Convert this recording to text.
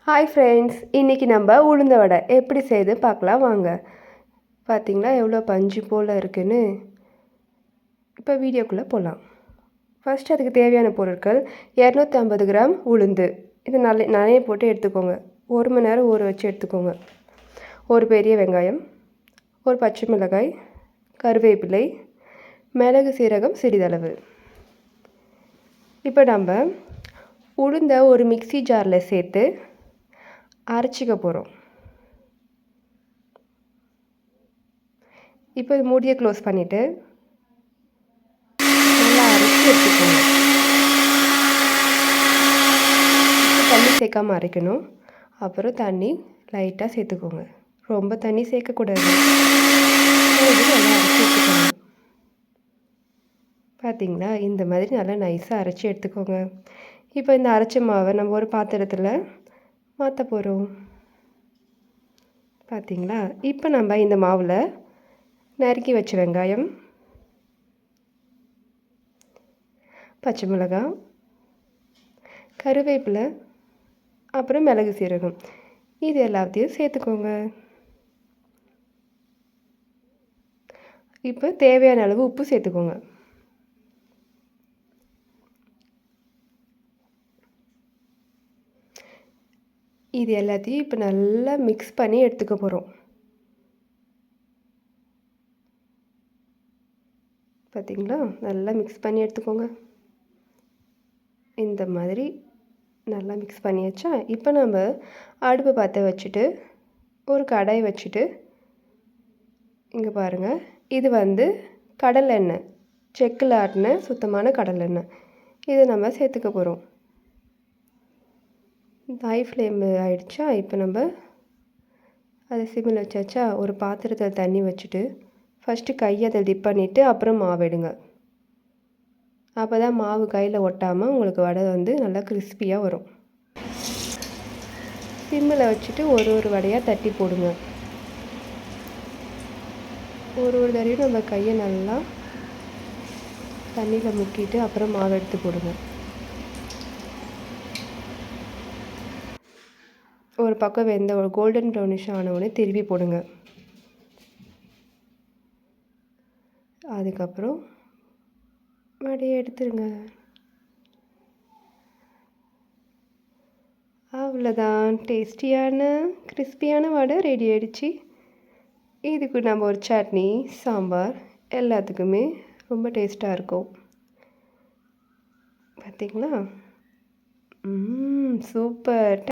Hi friends, இன்றைக்கி நம்ம உளுந்த வடை எப்படி செய்து பார்க்கலாம் வாங்க. பார்த்திங்களா எவ்வளோ பஞ்சு போல் இருக்குன்னு. இப்போ வீடியோக்குள்ளே போகலாம். ஃபஸ்ட்டு அதுக்கு தேவையான பொருட்கள் 250 கிராம் உளுந்து. இது நிறைய போட்டு எடுத்துக்கோங்க. 1 மணி நேரம் ஊற வச்சு எடுத்துக்கோங்க. ஒரு பெரிய வெங்காயம், ஒரு பச்சை மிளகாய், கருவேப்பிலை, மிளகு சீரகம் சிறிதளவு. இப்போ நம்ம உளுந்த ஒரு மிக்ஸி ஜாரில் சேர்த்து அரைச்சிக்க போகிறோம். இப்போ மூடியை க்ளோஸ் பண்ணிவிட்டு நல்லா அரைச்சி எடுத்துக்கோங்க. தண்ணி சேர்க்காமல் அரைக்கணும். அப்புறம் தண்ணி லைட்டாக சேர்த்துக்கோங்க. ரொம்ப தண்ணி சேர்க்கக்கூடாது. நல்லா அரைச்சி எடுத்துக்கோங்க. பார்த்திங்களா, இந்த மாதிரி நல்லா நைஸாக அரைச்சி எடுத்துக்கோங்க. இப்போ இந்த அரைச்ச மாவை நம்ம ஒரு பாத்திரத்தில் மாற்ற போகிறோம். பார்த்திங்களா, இப்போ நம்ம இந்த மாவில் நறுக்கி வச்ச வெங்காயம், பச்சை மிளகாய், கருவேப்பிலை, அப்புறம் மிளகு சீரகம் இது எல்லாத்தையும் சேர்த்துக்கோங்க. இப்போ தேவையான அளவு உப்பு சேர்த்துக்கோங்க. இது எல்லாத்தையும் இப்போ நல்லா மிக்ஸ் பண்ணி எடுத்துக்க போகிறோம். பார்த்திங்களா, நல்லா மிக்ஸ் பண்ணி எடுத்துக்கோங்க. இந்த மாதிரி நல்லா மிக்ஸ் பண்ணியாச்சா. இப்போ நம்ம அடுப்பை பற்ற வச்சுட்டு ஒரு கடாய் வச்சுட்டு, இங்கே பாருங்கள், இது கடலெண்ணெய், செக்கில் ஆட்டின சுத்தமான கடலெண்ணெய். இதை நம்ம சேர்த்துக்க போகிறோம். ஹை ஃப்ளேம் ஆகிடுச்சா. இப்போ நம்ம அதை சிம்மில் வச்சாச்சா. ஒரு பாத்திரத்தில் தண்ணி வச்சுட்டு ஃபஸ்ட்டு கையை அதை டிப் பண்ணிவிட்டு அப்புறம் மாவு எடுங்க. அப்போ தான் மாவு கையில் ஒட்டாமல் உங்களுக்கு வடை நல்லா கிறிஸ்பியாக வரும். சிம்மில் வச்சுட்டு ஒரு வடையாக தட்டி போடுங்க. ஒரு தடவையும் நம்ம கையை நல்லா தண்ணியில் முக்கிட்டு அப்புறம் மாவு எடுத்து போடுங்க. ஒரு பக்கம் வெந்த ஒரு கோல்டன் ப்ரௌனிஷ் ஆனவுடனே திருப்பி போடுங்க. அதுக்கப்புறம் வடையை எடுத்துருங்க. அவ்வளோதான், டேஸ்டியான கிறிஸ்பியான வடை ரெடி ஆகிடுச்சு. இதுக்கு நம்ம ஒரு சட்னி, சாம்பார் எல்லாத்துக்குமே ரொம்ப டேஸ்ட்டாக இருக்கும். பார்த்திங்களா, சூப்பர்.